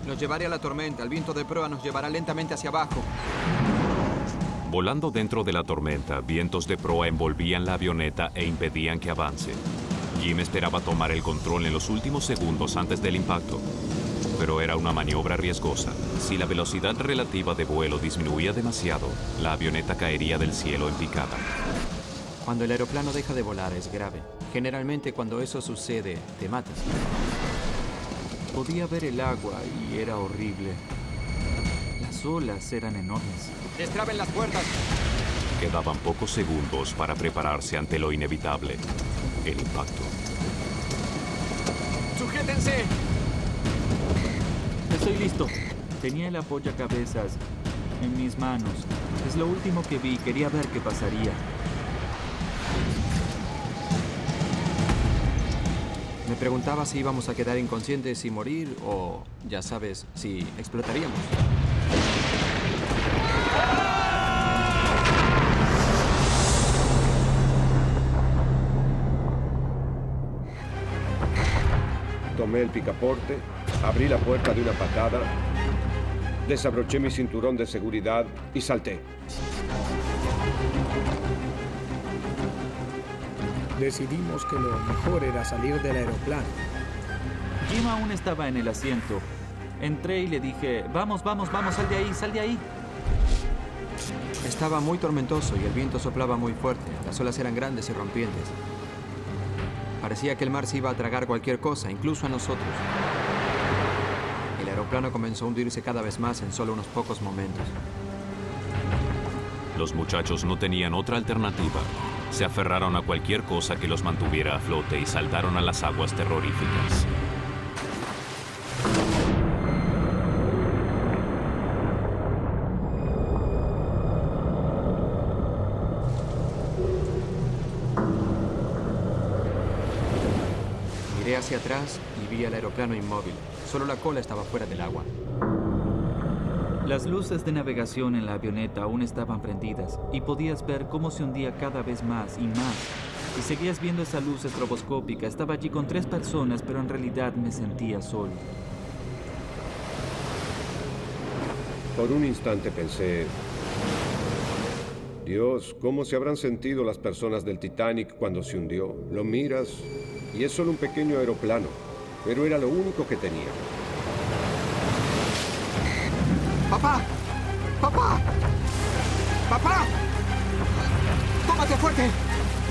Los llevaré a la tormenta. El viento de proa nos llevará lentamente hacia abajo. Volando dentro de la tormenta, vientos de proa envolvían la avioneta e impedían que avance. Jim esperaba tomar el control en los últimos segundos antes del impacto. Pero era una maniobra riesgosa. Si la velocidad relativa de vuelo disminuía demasiado, la avioneta caería del cielo en picada. Cuando el aeroplano deja de volar es grave. Generalmente cuando eso sucede, te matas. Podía ver el agua y era horrible. Las olas eran enormes. ¡Destraben las puertas! Quedaban pocos segundos para prepararse ante lo inevitable, el impacto. ¡Sujétense! Estoy listo. Tenía el apoyacabezas en mis manos. Es lo último que vi. Quería ver qué pasaría. Me preguntaba si íbamos a quedar inconscientes y morir o, ya sabes, si explotaríamos. Tomé el picaporte, abrí la puerta de una patada, desabroché mi cinturón de seguridad y salté. Decidimos que lo mejor era salir del aeroplano. Jim aún estaba en el asiento. Entré y le dije, vamos, vamos, vamos, sal de ahí, sal de ahí. Estaba muy tormentoso y el viento soplaba muy fuerte. Las olas eran grandes y rompientes. Parecía que el mar se iba a tragar cualquier cosa, incluso a nosotros. El aeroplano comenzó a hundirse cada vez más en solo unos pocos momentos. Los muchachos no tenían otra alternativa. Se aferraron a cualquier cosa que los mantuviera a flote y saltaron a las aguas terroríficas. Miré hacia atrás y vi el aeroplano inmóvil. Solo la cola estaba fuera del agua. Las luces de navegación en la avioneta aún estaban prendidas y podías ver cómo se hundía cada vez más y más. Y seguías viendo esa luz estroboscópica. Estaba allí con 3 personas, pero en realidad me sentía solo. Por un instante pensé, Dios, ¿cómo se habrán sentido las personas del Titanic cuando se hundió? Lo miras y es solo un pequeño aeroplano, pero era lo único que tenía. ¡Papá! ¡Papá! ¡Papá! ¡Tómate fuerte!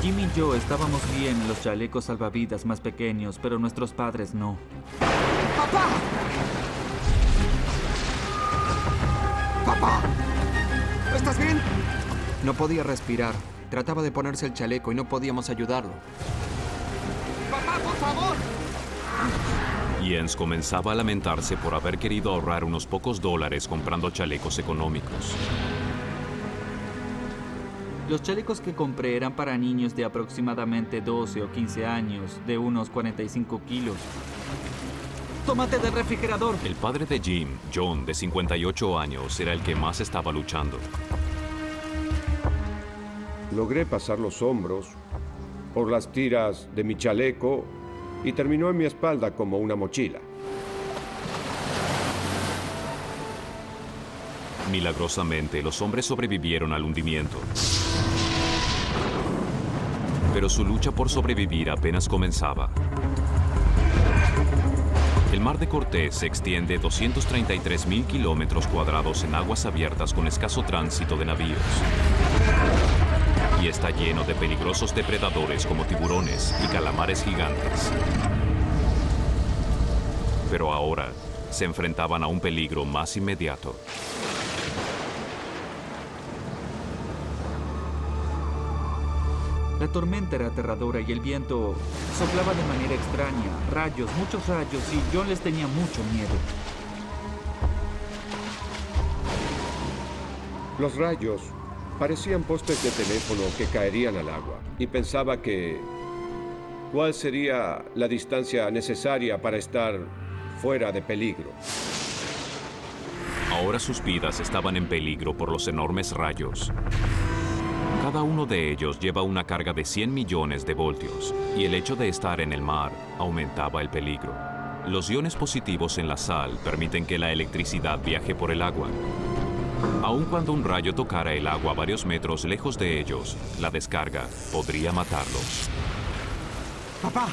Jim y yo estábamos bien en los chalecos salvavidas más pequeños, pero nuestros padres no. ¡Papá! ¡Papá! ¿Estás bien? No podía respirar. Trataba de ponerse el chaleco y no podíamos ayudarlo. ¡Papá, por favor! Jens comenzaba a lamentarse por haber querido ahorrar unos pocos dólares comprando chalecos económicos. Los chalecos que compré eran para niños de aproximadamente 12 o 15 años, de unos 45 kilos. ¡Tómate del refrigerador! El padre de Jim, John, de 58 años, era el que más estaba luchando. Logré pasar los hombros por las tiras de mi chaleco y terminó en mi espalda como una mochila. Milagrosamente, los hombres sobrevivieron al hundimiento. Pero su lucha por sobrevivir apenas comenzaba. El mar de Cortés se extiende 233.000 kilómetros cuadrados en aguas abiertas con escaso tránsito de navíos. Y está lleno de peligrosos depredadores como tiburones y calamares gigantes. Pero ahora se enfrentaban a un peligro más inmediato. La tormenta era aterradora y el viento soplaba de manera extraña. Rayos, muchos rayos, y John les tenía mucho miedo. Los rayos parecían postes de teléfono que caerían al agua y pensaba que ¿cuál sería la distancia necesaria para estar fuera de peligro? Ahora sus vidas estaban en peligro por los enormes rayos. Cada uno de ellos lleva una carga de 100 millones de voltios y el hecho de estar en el mar aumentaba el peligro. Los iones positivos en la sal permiten que la electricidad viaje por el agua. Aun cuando un rayo tocara el agua varios metros lejos de ellos, la descarga podría matarlos. Papá,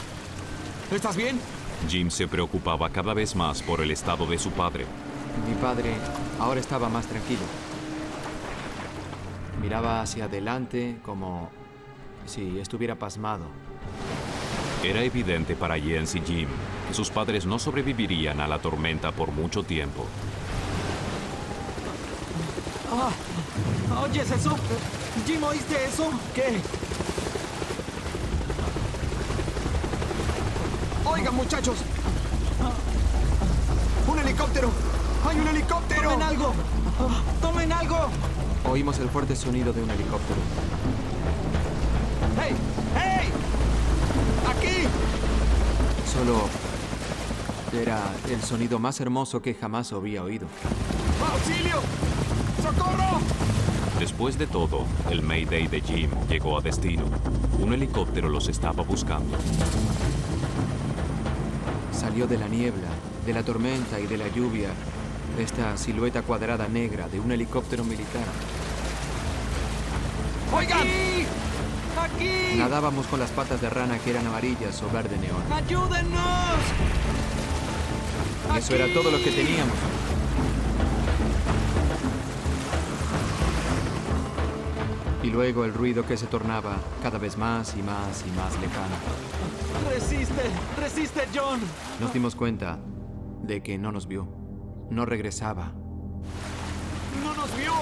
¿estás bien? Jim se preocupaba cada vez más por el estado de su padre. Mi padre ahora estaba más tranquilo. Miraba hacia adelante como si estuviera pasmado. Era evidente para Jens y Jim que sus padres no sobrevivirían a la tormenta por mucho tiempo. ¿Oyes eso? Jim, ¿oíste eso? ¿Qué? Oigan, muchachos. ¡Un helicóptero! ¡Hay un helicóptero! ¡Tomen algo! ¡Tomen algo! Oímos el fuerte sonido de un helicóptero. ¡Hey! ¡Hey! ¡Aquí! Solo era el sonido más hermoso que jamás había oído. ¡Auxilio! ¡Socorro! Después de todo, el Mayday de Jim llegó a destino. Un helicóptero los estaba buscando. Salió de la niebla, de la tormenta y de la lluvia esta silueta cuadrada negra de un helicóptero militar. ¡Oigan! ¡Aquí! ¡Aquí! Nadábamos con las patas de rana que eran amarillas o verde neón. ¡Ayúdennos! Y eso era todo lo que teníamos. Y luego el ruido que se tornaba cada vez más y más y más lejano. ¡Resiste! ¡Resiste, John! Nos dimos cuenta de que no nos vio. No regresaba. ¡No nos vio!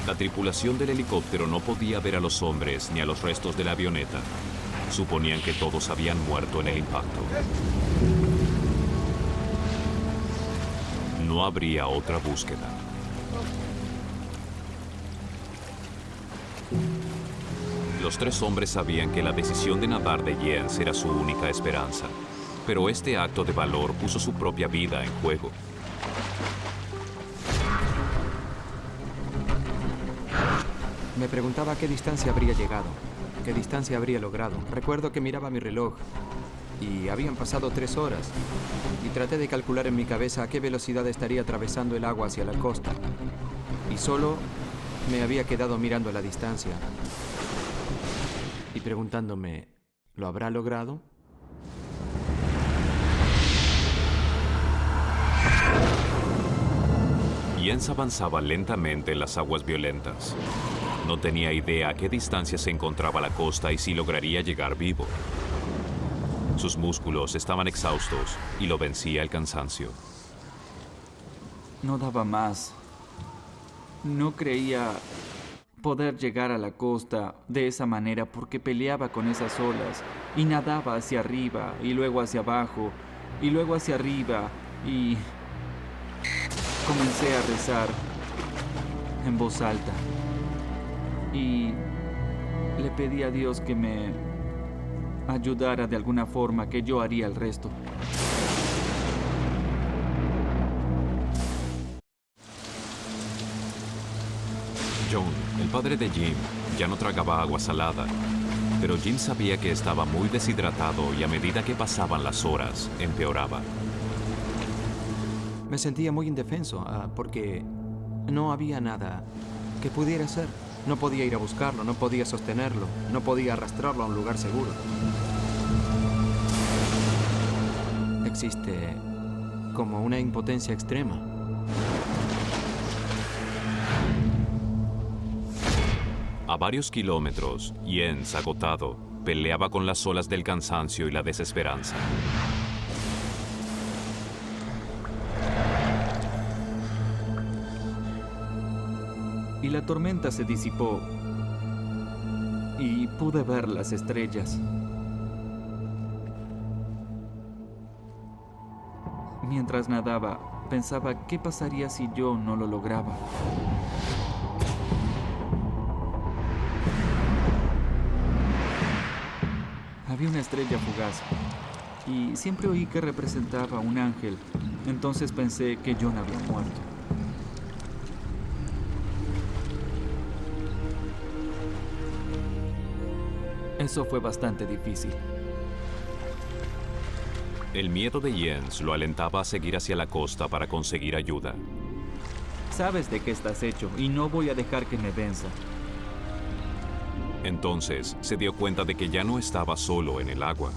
La tripulación del helicóptero no podía ver a los hombres ni a los restos de la avioneta. Suponían que todos habían muerto en el impacto. No habría otra búsqueda. Los tres hombres sabían que la decisión de nadar de Jens era su única esperanza, pero este acto de valor puso su propia vida en juego. Me preguntaba a qué distancia habría llegado, qué distancia habría logrado. Recuerdo que miraba mi reloj y habían pasado 3 horas y traté de calcular en mi cabeza a qué velocidad estaría atravesando el agua hacia la costa. Y solo me había quedado mirando la distancia y preguntándome, ¿lo habrá logrado? Jens avanzaba lentamente en las aguas violentas. No tenía idea a qué distancia se encontraba la costa y si lograría llegar vivo. Sus músculos estaban exhaustos y lo vencía el cansancio. No daba más. No creía poder llegar a la costa de esa manera porque peleaba con esas olas y nadaba hacia arriba y luego hacia abajo y luego hacia arriba y comencé a rezar en voz alta y le pedí a Dios que me ayudara de alguna forma, que yo haría el resto. John, el padre de Jim, ya no tragaba agua salada, pero Jim sabía que estaba muy deshidratado y a medida que pasaban las horas, empeoraba. Me sentía muy indefenso porque no había nada que pudiera hacer. No podía ir a buscarlo, no podía sostenerlo, no podía arrastrarlo a un lugar seguro. Existe como una impotencia extrema. A varios kilómetros, Jens, agotado, peleaba con las olas del cansancio y la desesperanza. Y la tormenta se disipó y pude ver las estrellas. Mientras nadaba, pensaba qué pasaría si yo no lo lograba. Había una estrella fugaz y siempre oí que representaba un ángel, entonces pensé que John había muerto. Eso fue bastante difícil. El miedo de Jens lo alentaba a seguir hacia la costa para conseguir ayuda. Sabes de qué estás hecho y no voy a dejar que me venza. Entonces se dio cuenta de que ya no estaba solo en el agua.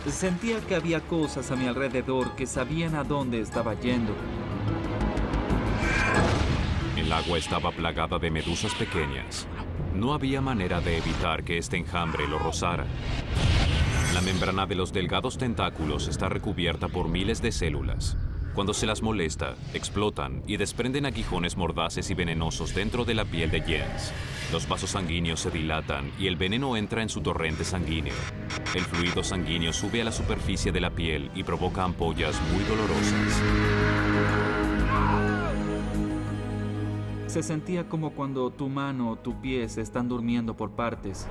Sentía que había cosas a mi alrededor que sabían a dónde estaba yendo. El agua estaba plagada de medusas pequeñas. No había manera de evitar que este enjambre lo rozara. La membrana de los delgados tentáculos está recubierta por miles de células. Cuando se las molesta, explotan y desprenden aguijones mordaces y venenosos dentro de la piel de Jens. Los vasos sanguíneos se dilatan y el veneno entra en su torrente sanguíneo. El fluido sanguíneo sube a la superficie de la piel y provoca ampollas muy dolorosas. Se sentía como cuando tu mano o tu pie se están durmiendo por partes.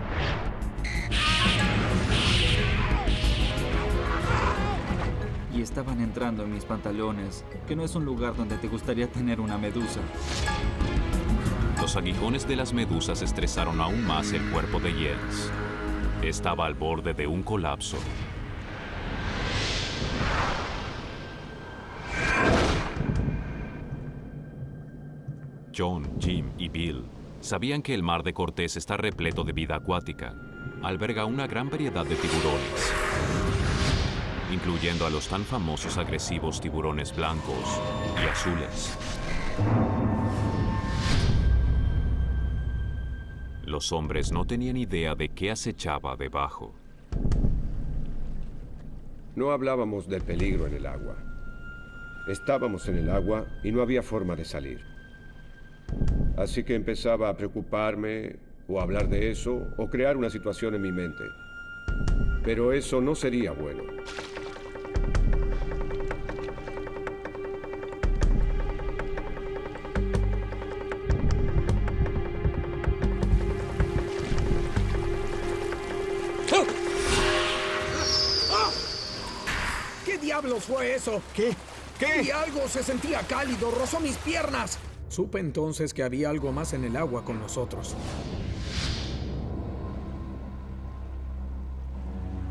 Y estaban entrando en mis pantalones, que no es un lugar donde te gustaría tener una medusa. Los aguijones de las medusas estresaron aún más el cuerpo de Jens. Estaba al borde de un colapso. John, Jim y Bill sabían que el mar de Cortés está repleto de vida acuática. Alberga una gran variedad de tiburones, incluyendo a los tan famosos agresivos tiburones blancos y azules. Los hombres no tenían idea de qué acechaba debajo. No hablábamos del peligro en el agua. Estábamos en el agua y no había forma de salir. Así que empezaba a preocuparme, o a hablar de eso, o crear una situación en mi mente. Pero eso no sería bueno. ¿Qué diablos fue eso? ¿Qué? ¿Qué? Y algo se sentía cálido, rozó mis piernas. Supe entonces que había algo más en el agua con nosotros.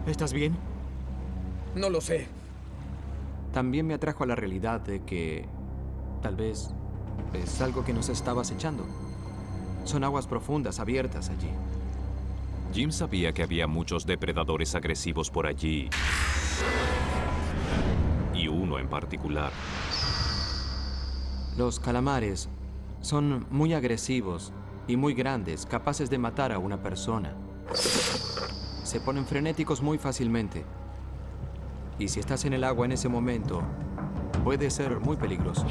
¿Estás bien? No lo sé. También me atrajo a la realidad de que tal vez es algo que nos estaba acechando. Son aguas profundas, abiertas allí. Jim sabía que había muchos depredadores agresivos por allí, y uno en particular. Los calamares son muy agresivos y muy grandes, capaces de matar a una persona. Se ponen frenéticos muy fácilmente. Y si estás en el agua en ese momento, puede ser muy peligroso.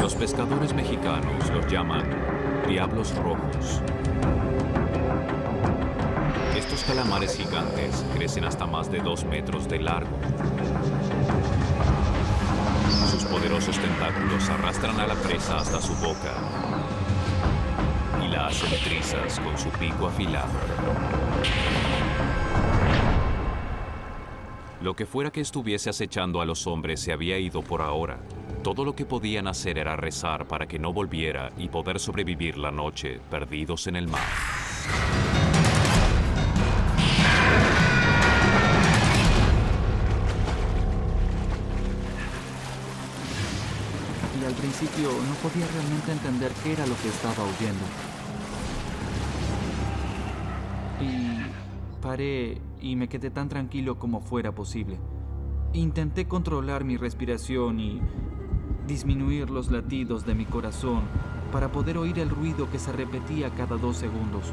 Los pescadores mexicanos los llaman diablos rojos. Estos calamares gigantes crecen hasta más de 2 metros de largo. Sus poderosos tentáculos arrastran a la presa hasta su boca y la hacen trizas con su pico afilado. Lo que fuera que estuviese acechando a los hombres se había ido por ahora. Todo lo que podían hacer era rezar para que no volviera y poder sobrevivir la noche perdidos en el mar. Y al principio no podía realmente entender qué era lo que estaba oyendo. Y paré y me quedé tan tranquilo como fuera posible. Intenté controlar mi respiración y disminuir los latidos de mi corazón para poder oír el ruido que se repetía cada 2 segundos.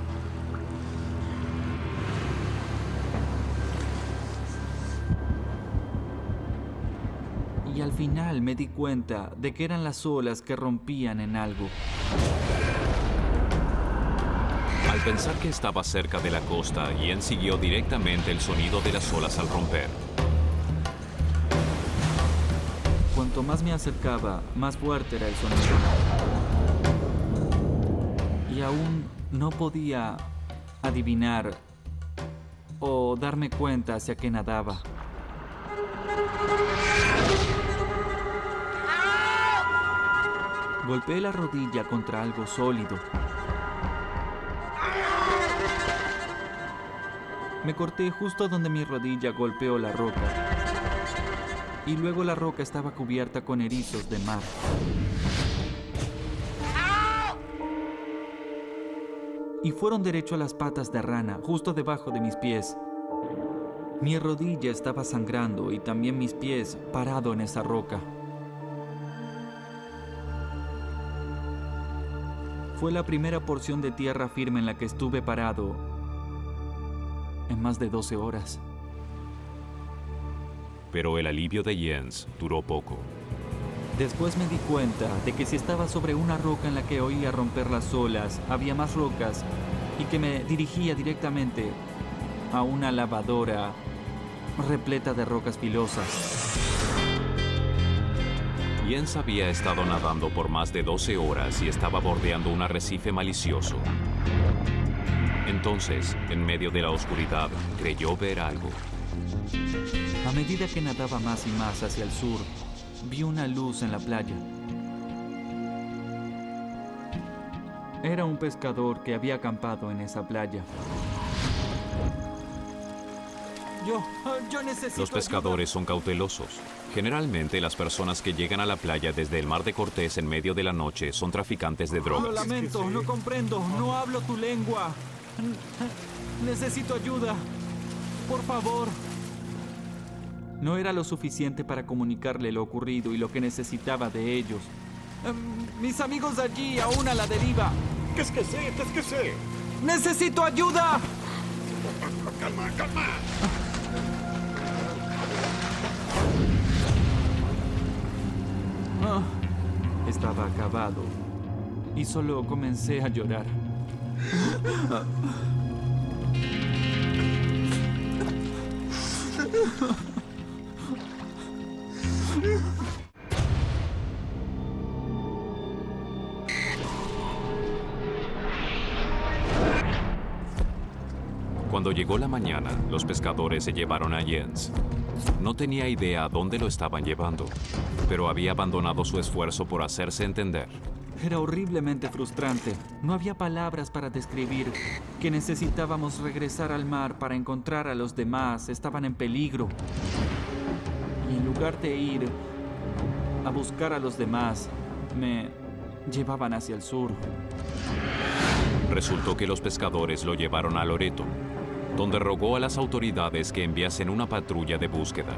Y al final me di cuenta de que eran las olas que rompían en algo. Al pensar que estaba cerca de la costa, Jens siguió directamente el sonido de las olas al romper. Cuanto más me acercaba, más fuerte era el sonido. Y aún no podía adivinar o darme cuenta hacia qué nadaba. Golpeé la rodilla contra algo sólido. Me corté justo donde mi rodilla golpeó la roca. Y luego la roca estaba cubierta con erizos de mar. Y fueron derecho a las patas de rana, justo debajo de mis pies. Mi rodilla estaba sangrando y también mis pies parado en esa roca. Fue la primera porción de tierra firme en la que estuve parado en más de 12 horas. Pero el alivio de Jens duró poco. Después me di cuenta de que si estaba sobre una roca en la que oía romper las olas, había más rocas y que me dirigía directamente a una lavadora repleta de rocas filosas. Jens había estado nadando por más de 12 horas y estaba bordeando un arrecife malicioso. Entonces, en medio de la oscuridad, creyó ver algo. A medida que nadaba más y más hacia el sur, vi una luz en la playa. Era un pescador que había acampado en esa playa. Yo necesito Los pescadores son cautelosos. Generalmente, las personas que llegan a la playa desde el Mar de Cortés en medio de la noche son traficantes de Lo drogas. lamento, no comprendo, no hablo tu lengua. Necesito ayuda. Por favor. No era lo suficiente para comunicarle lo ocurrido y lo que necesitaba de ellos. Mis amigos allí, aún a la deriva. Qu'est-ce que c'est? ¡Necesito ayuda! Calma, calma. Estaba acabado y solo comencé a llorar. Cuando llegó la mañana, los pescadores se llevaron a Jens. No tenía idea a dónde lo estaban llevando, pero había abandonado su esfuerzo por hacerse entender. Era horriblemente frustrante. No había palabras para describir que necesitábamos regresar al mar para encontrar a los demás. Estaban en peligro. Y en lugar de ir a buscar a los demás, me llevaban hacia el sur. Resultó que los pescadores lo llevaron a Loreto, donde rogó a las autoridades que enviasen una patrulla de búsqueda.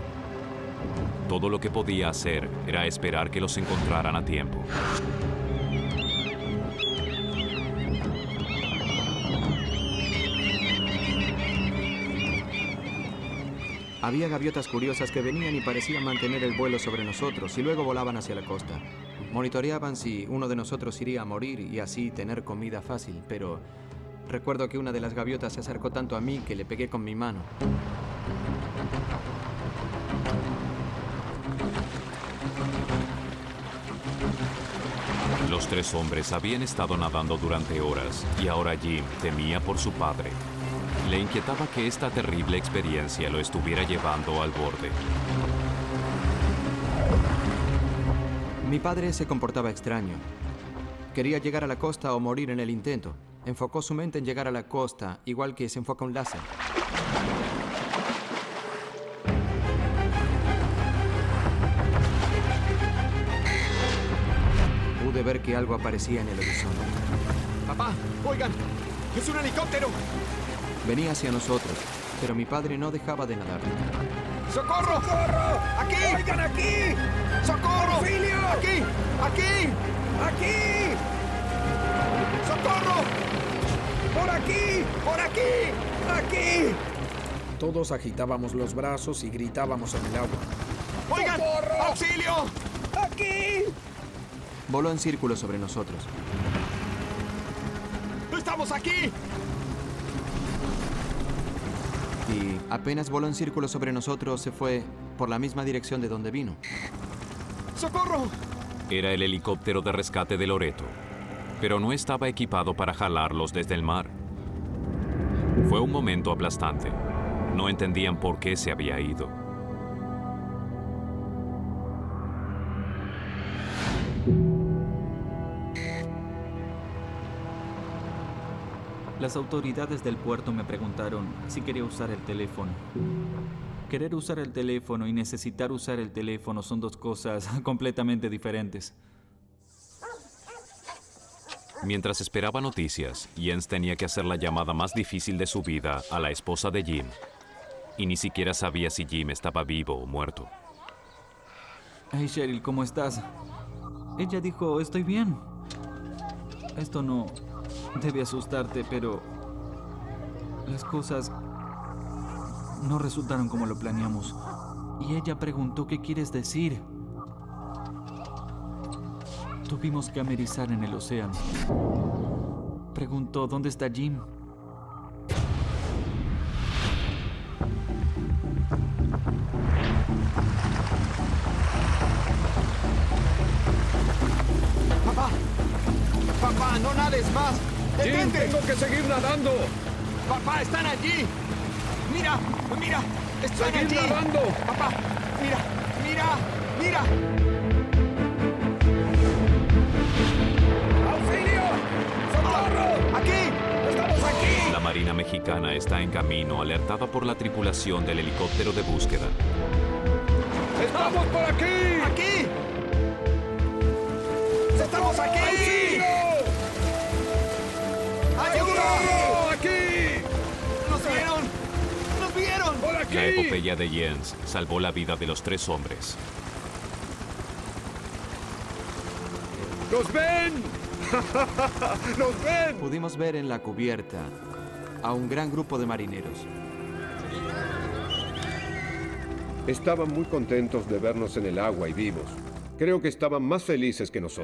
Todo lo que podía hacer era esperar que los encontraran a tiempo. Había gaviotas curiosas que venían y parecían mantener el vuelo sobre nosotros y luego volaban hacia la costa. Monitoreaban si uno de nosotros iría a morir y así tener comida fácil, pero recuerdo que una de las gaviotas se acercó tanto a mí que le pegué con mi mano. Los tres hombres habían estado nadando durante horas y ahora Jim temía por su padre. Le inquietaba que esta terrible experiencia lo estuviera llevando al borde. Mi padre se comportaba extraño. Quería llegar a la costa o morir en el intento. Enfocó su mente en llegar a la costa, igual que se enfoca un láser. Pude ver que algo aparecía en el horizonte. Papá, oigan, es un helicóptero. Venía hacia nosotros, pero mi padre no dejaba de nadar. ¡Socorro! ¡Socorro! ¡Aquí! ¡Oigan, aquí! ¡Socorro! ¡Auxilio! ¡Aquí! ¡Aquí! ¡Aquí! ¡Socorro! ¡Por aquí! ¡Por aquí! ¡Aquí! Todos agitábamos los brazos y gritábamos en el agua. ¡Oigan! ¡Auxilio! ¡Aquí! Voló en círculo sobre nosotros. ¡Estamos aquí! Y apenas voló en círculo sobre nosotros, se fue por la misma dirección de donde vino. ¡Socorro! Era el helicóptero de rescate de Loreto, pero no estaba equipado para jalarlos desde el mar. Fue un momento aplastante. No entendían por qué se había ido. Las autoridades del puerto me preguntaron si quería usar el teléfono. Querer usar el teléfono y necesitar usar el teléfono son dos cosas completamente diferentes. Mientras esperaba noticias, Jens tenía que hacer la llamada más difícil de su vida a la esposa de Jim. Y ni siquiera sabía si Jim estaba vivo o muerto. Hey Cheryl, ¿cómo estás? Ella dijo, estoy bien. Esto no debe asustarte, pero las cosas no resultaron como lo planeamos. Y ella preguntó, ¿qué quieres decir? Tuvimos que amerizar en el océano. Preguntó, ¿dónde está Jim? ¡Papá! ¡Papá, no nades más! ¡Jim, ¡Detente! tengo que seguir nadando! ¡Papá, están allí! ¡Mira! ¡Mira! ¡Están ¡Seguir allí! nadando! ¡Papá! ¡Mira! ¡Mira! ¡Mira! ¡Auxilio! ¡Socorro! ¡Aquí! ¡Estamos aquí! La Marina Mexicana está en camino, alertada por la tripulación del helicóptero de búsqueda. ¡Estamos por aquí! ¡Aquí! ¡Estamos aquí! ¡Auxilio! ¡Ayuda! ¡Socorro! ¡Aquí! ¡Nos vieron! ¡Nos vieron! ¡Por aquí! La epopeya de Jens salvó la vida de los 3 hombres. ¡Nos ven! ¡Nos ven! Pudimos ver en la cubierta a un gran grupo de marineros. Estaban muy contentos de vernos en el agua y vivos. Creo que estaban más felices que nosotros.